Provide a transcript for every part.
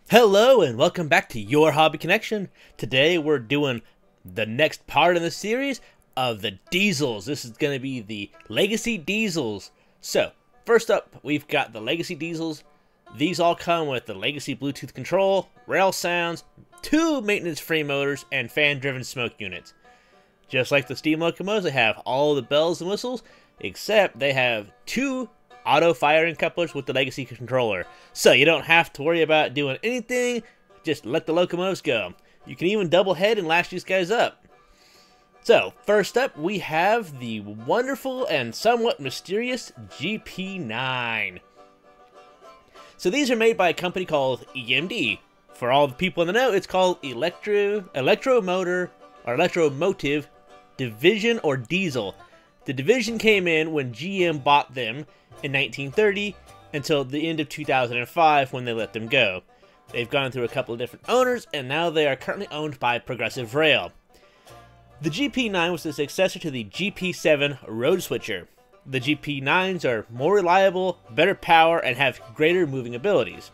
Hello and welcome back to Your Hobby Connection. Today we're doing the next part in the series of the diesels. This is going to be the Legacy diesels. So, first up, we've got the Legacy diesels. These all come with the Legacy Bluetooth control, rail sounds, 2 maintenance-free motors, and fan-driven smoke units. Just like the steam locomotives, they have all the bells and whistles, except they have 2 auto firing couplers with the Legacy controller, so you don't have to worry about doing anything, just let the locomotives go. You can even double head and lash these guys up. So, first up, we have the wonderful and somewhat mysterious GP9. So these are made by a company called EMD. For all the people in the know, it's called Electromotive Division or Diesel. The division came in when GM bought them in 1930 until the end of 2005 when they let them go. They've gone through a couple of different owners and now they are currently owned by Progressive Rail. The GP9 was the successor to the GP7 road switcher. The GP9's are more reliable, better power, and have greater moving abilities.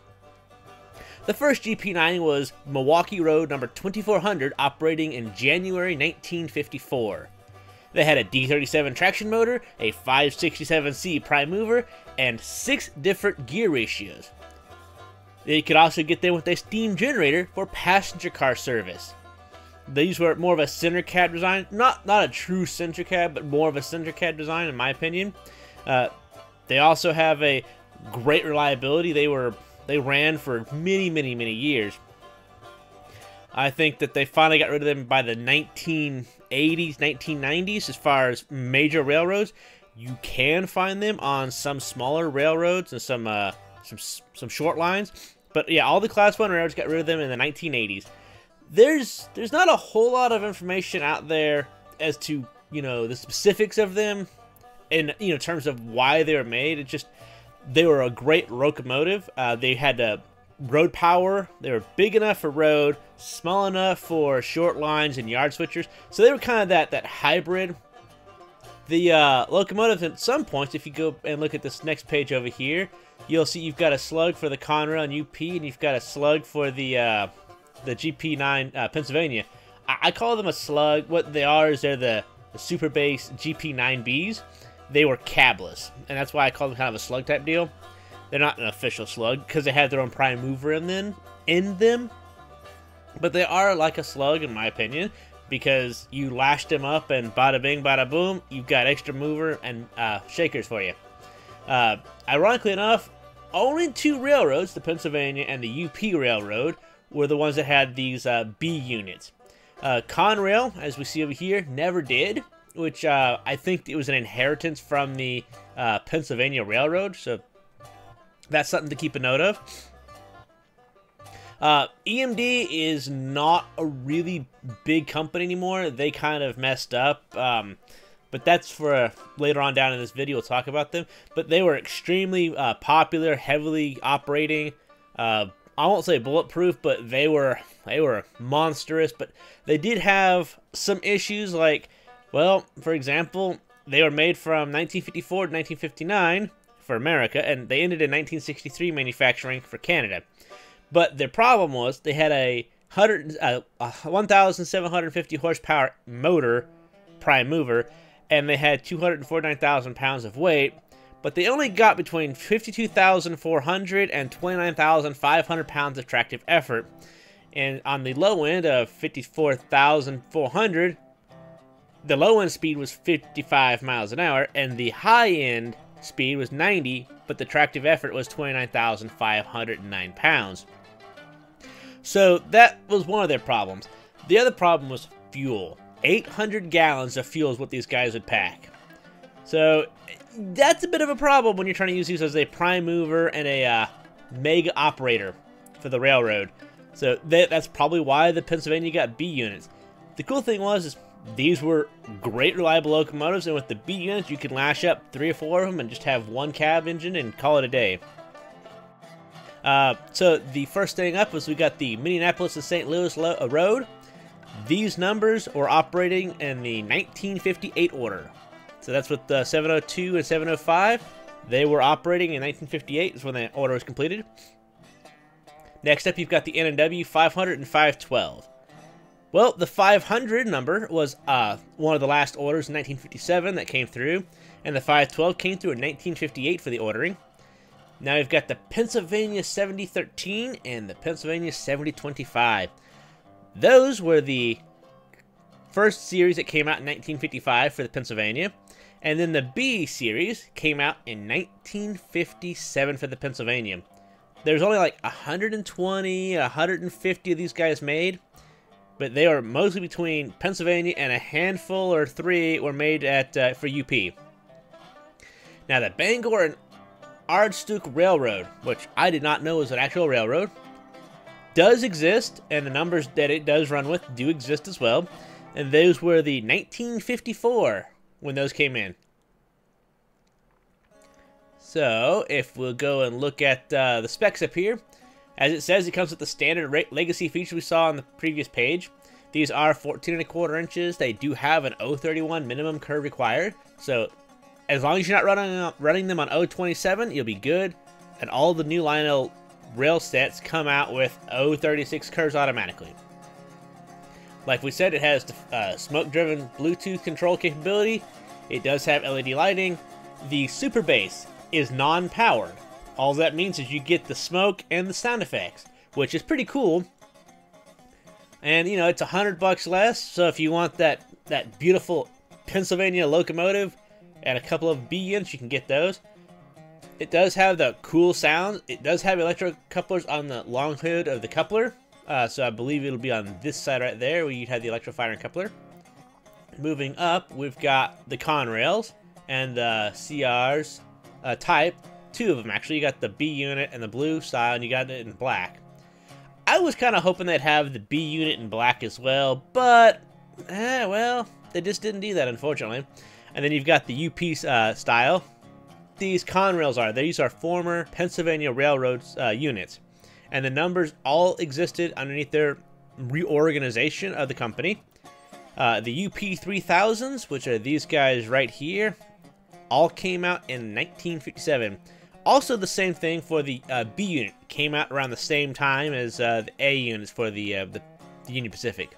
The first GP9 was Milwaukee Road number 2400, operating in January 1954. They had a D37 traction motor, a 567C prime mover, and 6 different gear ratios. They could also get there with a steam generator for passenger car service. These were more of a center cab design, not a true center cab, but more of a center cab design in my opinion. They also have a great reliability. They ran for many years. I think that they finally got rid of them by the 1980s, 1990s as far as major railroads. You can find them on some smaller railroads and some short lines. But yeah, all the Class 1 railroads got rid of them in the 1980s. There's not a whole lot of information out there as to, the specifics of them in, terms of why they were made. It's just, they were a great locomotive. They had road power. They were big enough for road, small enough for short lines and yard switchers. So they were kind of that hybrid. The locomotives at some points, if you go and look at this next page over here, you'll see you've got a slug for the Conrail and UP, and you've got a slug for the GP9 Pennsylvania. I call them a slug. What they are is they're the super base GP9Bs. They were cabless, and that's why I call them kind of a slug type deal. They're not an official slug because they had their own prime mover in them, but they are like a slug in my opinion because you lash them up and bada bing bada boom, you've got extra mover and shakers for you. Ironically enough, only 2 railroads, the Pennsylvania and the UP Railroad, were the ones that had these B units. Conrail, as we see over here, never did, which I think it was an inheritance from the Pennsylvania Railroad, so that's something to keep a note of. EMD is not a really big company anymore. They kind of messed up, but that's for later on down in this video. We'll talk about them. But they were extremely popular, heavily operating. I won't say bulletproof, but they were monstrous. But they did have some issues, like, well, for example, they were made from 1954 to 1959 for America, and they ended in 1963 manufacturing for Canada. But their problem was they had a 1,750 horsepower motor, prime mover, and they had 249,000 pounds of weight, but they only got between 52,400 and 29,500 pounds of tractive effort. And on the low end of 54,400, the low end speed was 55 miles an hour, and the high end speed was 90, but the tractive effort was 29,509 pounds. So that was one of their problems. The other problem was fuel. 800 gallons of fuel is what these guys would pack. So that's a bit of a problem when you're trying to use these as a prime mover and a mega operator for the railroad. So that's probably why the Pennsylvania got B units. The cool thing was these were great reliable locomotives, and with the B units you could lash up 3 or 4 of them and just have one cab engine and call it a day. So the first thing up was we got the Minneapolis to St. Louis Road. These numbers were operating in the 1958 order. So that's with the 702 and 705. They were operating in 1958 is when the order was completed. Next up, you've got the N&W 500 and 512. Well, the 500 number was one of the last orders in 1957 that came through, and the 512 came through in 1958 for the ordering. Now we've got the Pennsylvania 7013 and the Pennsylvania 7025. Those were the first series that came out in 1955 for the Pennsylvania, and then the B series came out in 1957 for the Pennsylvania. There's only like 120, 150 of these guys made, but they are mostly between Pennsylvania, and a handful or 3 were made at for UP. Now the Bangor and Aroostook Railroad, which I did not know was an actual railroad, does exist, and the numbers that it does run with do exist as well. And those were the 1954 when those came in. So, if we'll go and look at the specs up here, as it says, it comes with the standard legacy feature we saw on the previous page. These are 14¼ inches. They do have an 031 minimum curve required. So, as long as you're not running them on 027, you'll be good. And all the new Lionel rail sets come out with 036 curves automatically. Like we said, it has the smoke-driven Bluetooth control capability. It does have LED lighting. The Super Bass is non-powered. All that means is you get the smoke and the sound effects, which is pretty cool. And, you know, it's $100 less, so if you want that beautiful Pennsylvania locomotive and a couple of B units, you can get those. It does have the cool sound. It does have electro couplers on the long hood of the coupler. So I believe it'll be on this side right there where you'd have the electro-firing coupler. Moving up, we've got the Conrails and the CR's type. 2 of them, actually. You got the B unit and the blue style, and you got it in black. I was kind of hoping they'd have the B unit in black as well, but, well, they just didn't do that, unfortunately. And then you've got the UP style. These Conrails these are former Pennsylvania Railroads units. And the numbers all existed underneath their reorganization of the company. The UP3000's, which are these guys right here, all came out in 1957. Also the same thing for the B unit. Came out around the same time as the A units for the Union Pacific.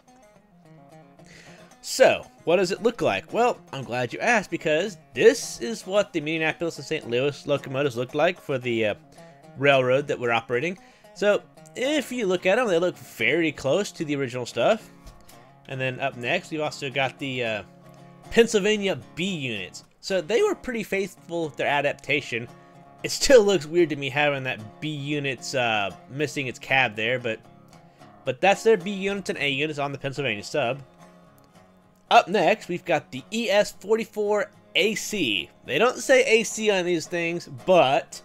So, what does it look like? Well, I'm glad you asked, because this is what the Minneapolis and St. Louis locomotives looked like for the railroad that we're operating. So, if you look at them, they look very close to the original stuff. And then up next, we've also got the Pennsylvania B units. So, they were pretty faithful with their adaptation. It still looks weird to me having that B units missing its cab there, but that's their B units and A units on the Pennsylvania sub. Up next, we've got the ES44 AC. They don't say AC on these things, but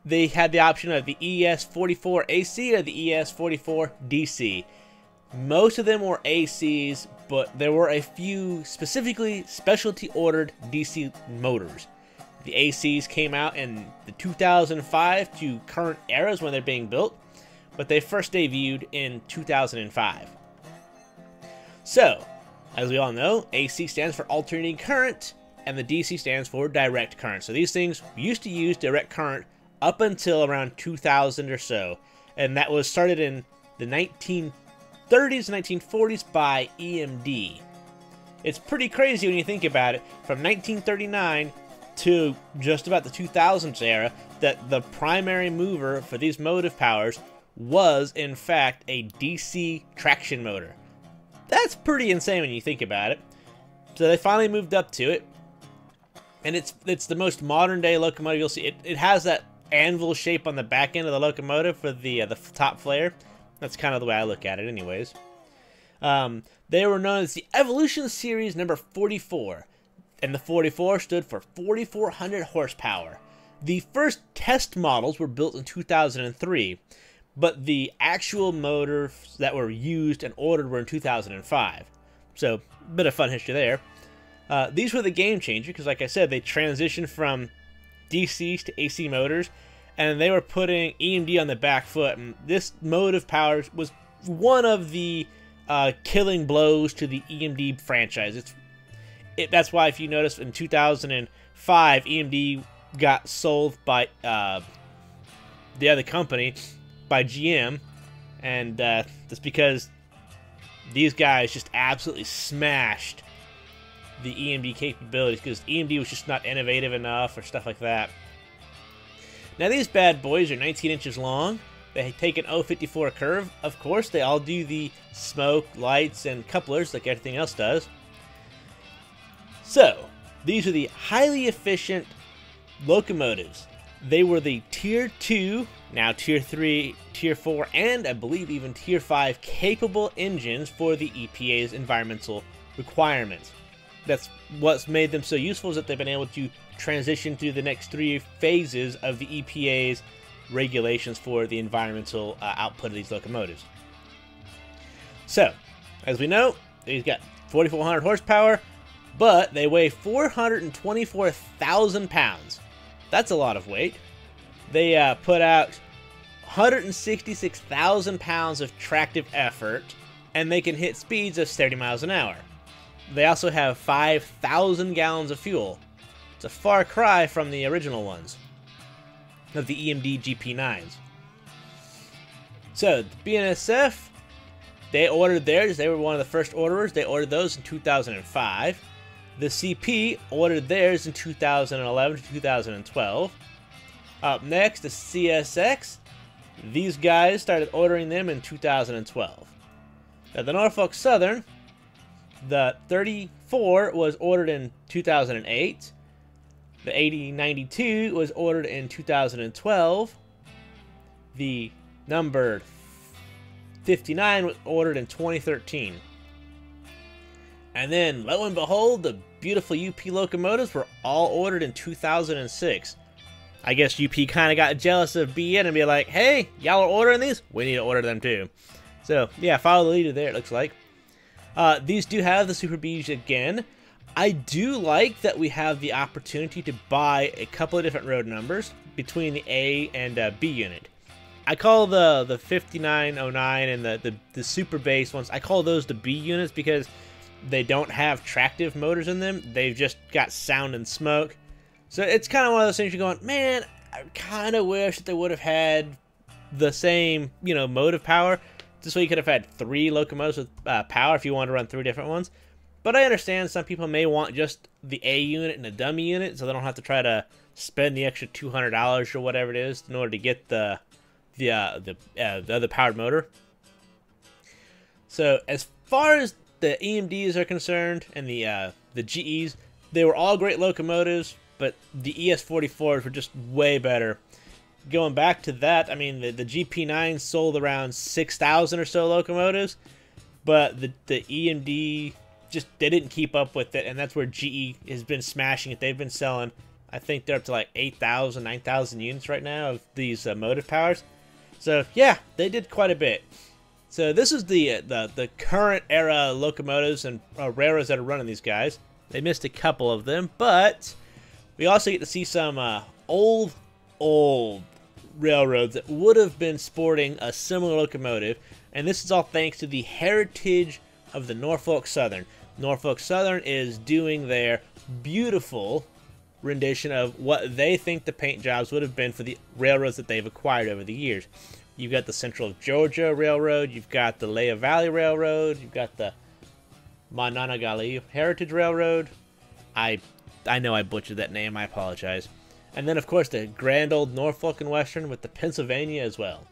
they had the option of the ES44 AC or the ES44 DC. Most of them were ACs, but there were a few specifically specialty ordered DC motors. The ACs came out in the 2005 to current eras when they're being built, but they first debuted in 2005. So, as we all know, AC stands for alternating current, and the DC stands for direct current. So these things used to use direct current up until around 2000 or so, and that was started in the 1930s and 1940s by EMD. It's pretty crazy when you think about it, from 1939 to just about the 2000s era, that the primary mover for these motive powers was, in fact, a DC traction motor. That's pretty insane when you think about it. So they finally moved up to it, and it's the most modern day locomotive you'll see. It has that anvil shape on the back end of the locomotive for the top flare. That's kind of the way I look at it, anyways. They were known as the Evolution Series number 44, and the 44 stood for 4,400 horsepower. The first test models were built in 2003. But the actual motors that were used and ordered were in 2005. So, a bit of fun history there. These were the game changer, because like I said, they transitioned from DCs to AC motors, and they were putting EMD on the back foot. And this motive power was one of the killing blows to the EMD franchise. That's why, if you notice, in 2005, EMD got sold by the other company, by GM, And that's because these guys just absolutely smashed the EMD capabilities, because EMD was just not innovative enough or stuff like that. Now these bad boys are 19 inches long. They take an 054 curve. Of course, they all do the smoke, lights, and couplers like everything else does. So, these are the highly efficient locomotives. They were the Tier 2, now Tier 3, Tier 4, and I believe even Tier 5 capable engines for the EPA's environmental requirements. That's what's made them so useful, is that they've been able to transition through the next 3 phases of the EPA's regulations for the environmental output of these locomotives. So, as we know, they've got 4,400 horsepower, but they weigh 424,000 pounds. That's a lot of weight. They put out 166,000 pounds of tractive effort, and they can hit speeds of 70 miles an hour. They also have 5,000 gallons of fuel. It's a far cry from the original ones of the EMD GP9's. So, the BNSF, they ordered theirs. They were one of the first orderers. They ordered those in 2005. The CP ordered theirs in 2011 to 2012. Up next, the CSX. These guys started ordering them in 2012. Now, the Norfolk Southern, the 34 was ordered in 2008. The 8092 was ordered in 2012. The number 59 was ordered in 2013. And then, lo and behold, the beautiful UP locomotives were all ordered in 2006. I guess UP kind of got jealous of BN and be like, hey, y'all are ordering these? We need to order them too. So, yeah, follow the leader there, it looks like. These do have the Super Bs again. I do like that we have the opportunity to buy a couple of different road numbers between the A and B unit. I call the 5909 and the super base ones, I call those the B units because they don't have tractive motors in them. They've just got sound and smoke. So it's kind of one of those things you're going, man, I kind of wish that they would have had the same, motive power. This way you could have had 3 locomotives with power if you wanted to run 3 different ones. But I understand some people may want just the A unit and the dummy unit, so they don't have to try to spend the extra $200 or whatever it is in order to get the other powered motor. So as far as the EMDs are concerned and the GEs, they were all great locomotives, but the ES44's were just way better. Going back to that, I mean, the GP9's sold around 6,000 or so locomotives, but the EMD, they didn't keep up with it, and that's where GE has been smashing it. They've been selling, I think they're up to like 8,000, 9,000 units right now of these motive powers. So yeah, they did quite a bit. So this is the current era locomotives and railroads that are running these guys. They missed a couple of them, but we also get to see some old railroads that would have been sporting a similar locomotive, and this is all thanks to the heritage of the Norfolk Southern. Norfolk Southern is doing their beautiful rendition of what they think the paint jobs would have been for the railroads that they've acquired over the years. You've got the Central Georgia Railroad, you've got the Lehigh Valley Railroad, you've got the Monongahela Heritage Railroad. I know I butchered that name, I apologize. And then, of course, the grand old Norfolk and Western with the Pennsylvania as well.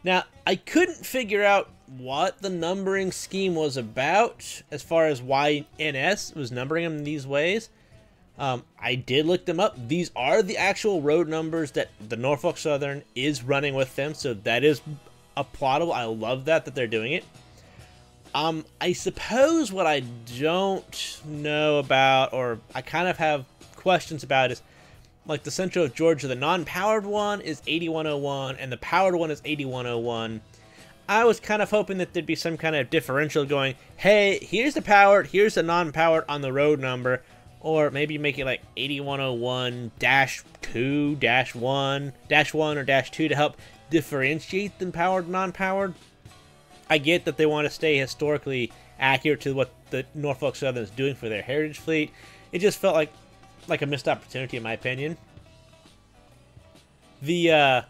Now, I couldn't figure out what the numbering scheme was about as far as why NS was numbering them in these ways. I did look them up. These are the actual road numbers that the Norfolk Southern is running with them, so that is applaudable. I love that they're doing it. I suppose what I don't know about, or I kind of have questions about, is like the Central of Georgia, the non-powered one is 8101 and the powered one is 8101. I was kind of hoping that there'd be some kind of differential going, hey, here's the powered, here's the non-powered on the road number, or maybe make it like 8101-2, -1 or -2 to help differentiate the powered and non-powered. I get that they want to stay historically accurate to what the Norfolk Southern is doing for their Heritage Fleet. It just felt like a missed opportunity in my opinion. The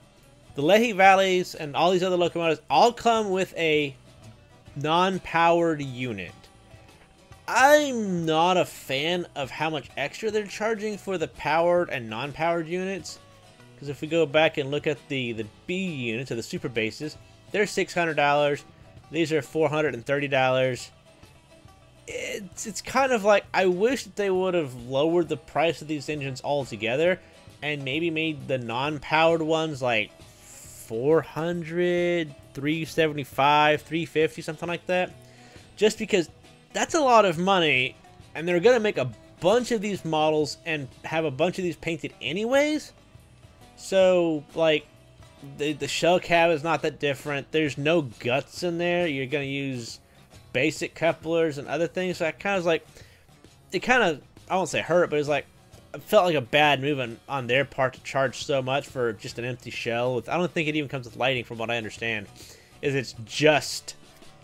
the Lehigh Valleys and all these other locomotives all come with a non-powered unit. I'm not a fan of how much extra they're charging for the powered and non-powered units. Because if we go back and look at the B units, or the super bases, they're $600. These are $430. It's kind of like, I wish that they would have lowered the price of these engines altogether and maybe made the non-powered ones like $400, $375, $350, something like that. Just because that's a lot of money, and they're going to make a bunch of these models and have a bunch of these painted anyways. So, like, the shell cab is not that different. There's no guts in there. You're going to use basic couplers and other things. So I kind of like, it kind of, I won't say hurt, but it's like, it felt like a bad move on their part to charge so much for just an empty shell. I don't think it even comes with lighting, from what I understand. It's just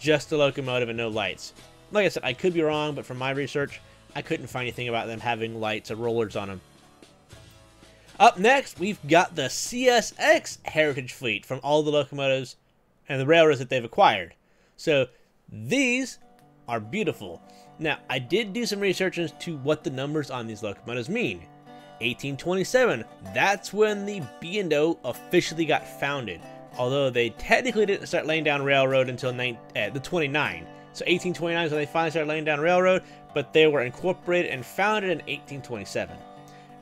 a locomotive and no lights. Like I said, I could be wrong, but from my research, I couldn't find anything about them having lights or rollers on them. Up next, we've got the CSX Heritage Fleet from all the locomotives and the railroads that they've acquired. So these are beautiful. Now, I did do some research as to what the numbers on these locomotives mean. 1827, that's when the B&O officially got founded. Although they technically didn't start laying down railroad until the 29. So 1829 is when they finally started laying down railroad, but they were incorporated and founded in 1827.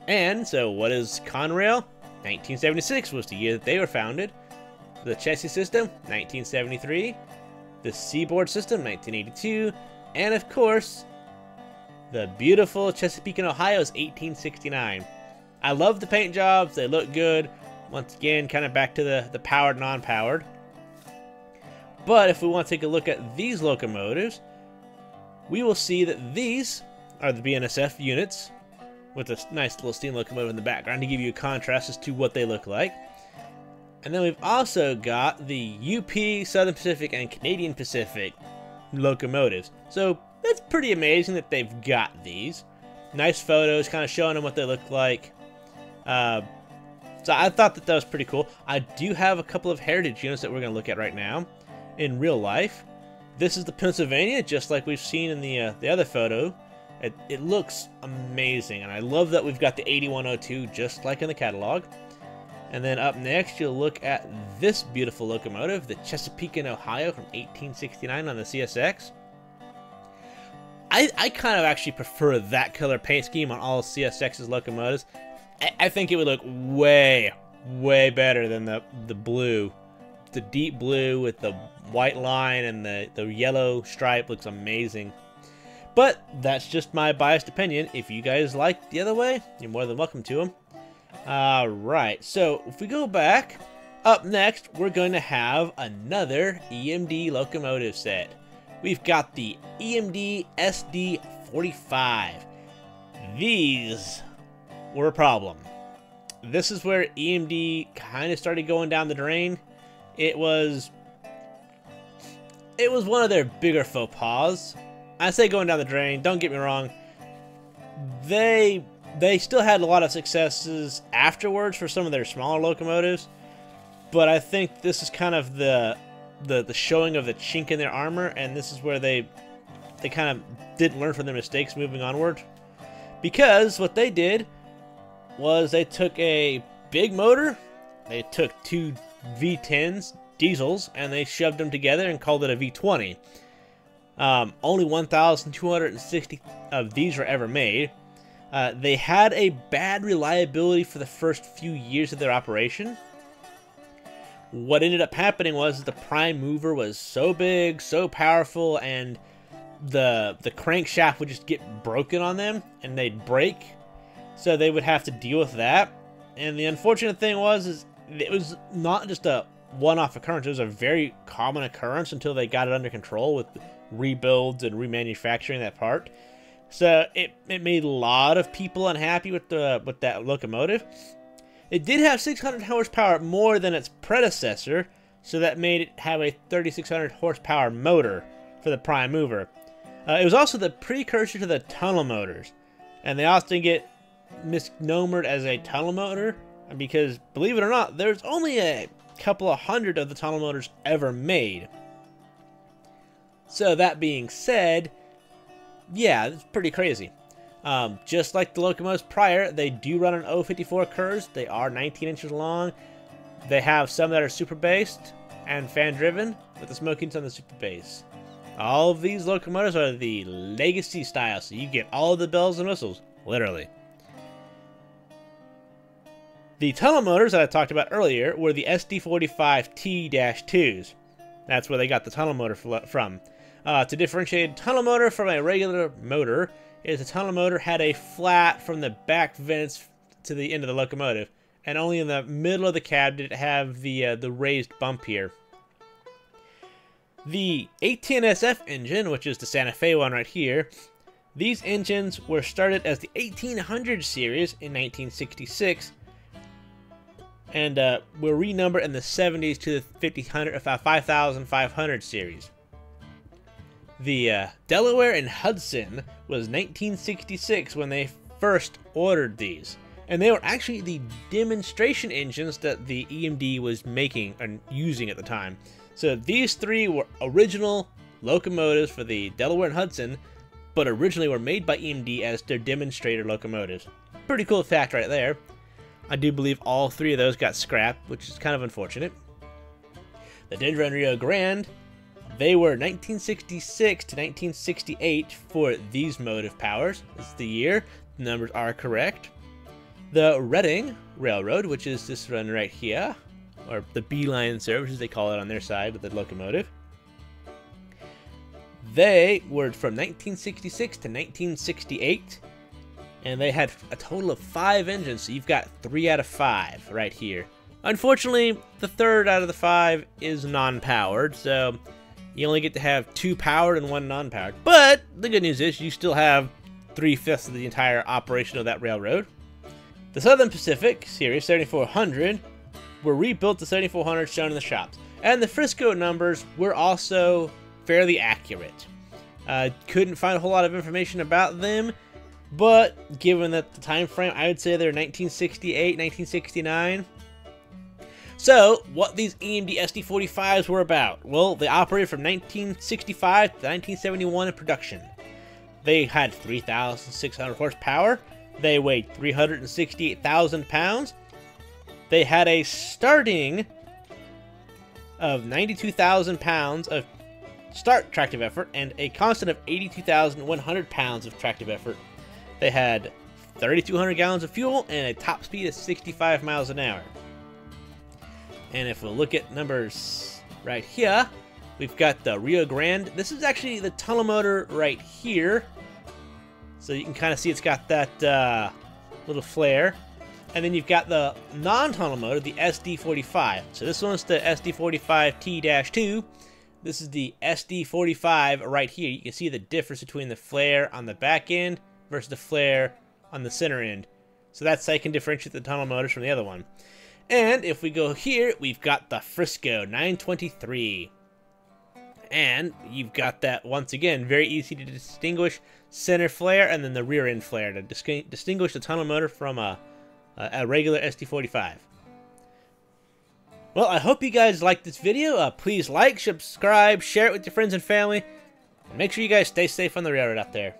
And so what is Conrail? 1976 was the year that they were founded. The chassis system, 1973. The seaboard system, 1982. And of course, the beautiful Chesapeake and Ohio's 1869. I love the paint jobs. They look good. Once again, kind of back to the powered, non-powered. But if we want to take a look at these locomotives, we will see that these are the BNSF units with a nice little steam locomotive in the background to give you a contrast as to what they look like. And then we've also got the UP, Southern Pacific, and Canadian Pacific locomotives. So it's pretty amazing that they've got these. Nice photos kind of showing them what they look like. So I thought that was pretty cool. I do have a couple of heritage units that we're going to look at right now in real life. This is the Pennsylvania, just like we've seen in the other photo. It looks amazing, and I love that we've got the 8102 just like in the catalog. And then up next, you'll look at this beautiful locomotive, the Chesapeake and Ohio from 1869 on the CSX. I kind of actually prefer that color paint scheme on all CSX's locomotives. I think it would look way better than the blue. The deep blue with the white line and the yellow stripe looks amazing. But that's just my biased opinion. If you guys like the other way, you're more than welcome to them. Alright, so if we go back, up next, we're going to have another EMD locomotive set. We've got the EMD SD45. These were a problem. This is where EMD kind of started going down the drain. It was one of their bigger faux pas. I say going down the drain, don't get me wrong. They still had a lot of successes afterwards for some of their smaller locomotives, but I think this is kind of the showing of the chink in their armor, and this is where they kind of didn't learn from their mistakes moving onward. Because what they did was they took a big motor, they took two V10s, diesels, and they shoved them together and called it a V20. Only 1,260 of these were ever made. They had a bad reliability for the first few years of their operation. What ended up happening was the prime mover was so big, so powerful, and the crankshaft would just get broken on them, and they'd break. So they would have to deal with that. And the unfortunate thing was it was not just a one-off occurrence. It was a very common occurrence until they got it under control with rebuilds and remanufacturing that part. So it made a lot of people unhappy with that locomotive. It did have 600 horsepower more than its predecessor, so that made it have a 3,600 horsepower motor for the prime mover. It was also the precursor to the tunnel motors, and they often get misnomered as a tunnel motor because, believe it or not, there's only a couple of hundred of the tunnel motors ever made. So that being said, yeah, it's pretty crazy. Just like the locomotives prior, they do run on O54 curves. They are 19 inches long. They have some that are super based and fan driven, with the smokings on the super base. All of these locomotives are the legacy style, so you get all of the bells and whistles, literally. The tunnel motors that I talked about earlier were the SD45T-2s. That's where they got the tunnel motor from. To differentiate a tunnel motor from a regular motor, is the tunnel motor had a flat from the back vents to the end of the locomotive, and only in the middle of the cab did it have the raised bump here. The BNSF engine, which is the Santa Fe one right here, these engines were started as the 1800 series in 1966, and were renumbered in the 70s to the 5500 series. The Delaware and Hudson was 1966 when they first ordered these, and they were actually the demonstration engines that the EMD was making and using at the time. So these three were original locomotives for the Delaware and Hudson, but originally were made by EMD as their demonstrator locomotives. Pretty cool fact right there. I do believe all three of those got scrapped, which is kind of unfortunate. The Denver and Rio Grande, they were 1966 to 1968 for these motive powers. This is the year. The numbers are correct. The Reading Railroad, which is this run right here, or the B-line service, as they call it on their side of the locomotive. They were from 1966 to 1968, and they had a total of 5 engines, so you've got 3 out of 5 right here. Unfortunately, the third out of the 5 is non-powered, so you only get to have 2 powered and 1 non-powered. But the good news is you still have 3/5 of the entire operation of that railroad. The Southern Pacific Series 7400 were rebuilt to 7400 shown in the shops, and the Frisco numbers were also fairly accurate. Couldn't find a whole lot of information about them, but given that the time frame, I would say they're 1968, 1969. So, what these EMD SD45's were about? Well, they operated from 1965 to 1971 in production. They had 3,600 horsepower. They weighed 368,000 pounds. They had a starting of 92,000 pounds of start tractive effort and a constant of 82,100 pounds of tractive effort. They had 3,200 gallons of fuel and a top speed of 65 miles an hour. And if we look at numbers right here, we've got the Rio Grande. This is actually the tunnel motor right here. So you can kind of see it's got that little flare. And then you've got the non-tunnel motor, the SD45. So this one's the SD45T-2. This is the SD45 right here. You can see the difference between the flare on the back end versus the flare on the center end. So that's how you can differentiate the tunnel motors from the other one. And if we go here, we've got the Frisco 923. And you've got that, once again, very easy to distinguish center flare and then the rear end flare to distinguish the tunnel motor from a regular SD45. Well, I hope you guys liked this video. Please like, subscribe, share it with your friends and family. And make sure you guys stay safe on the railroad out there.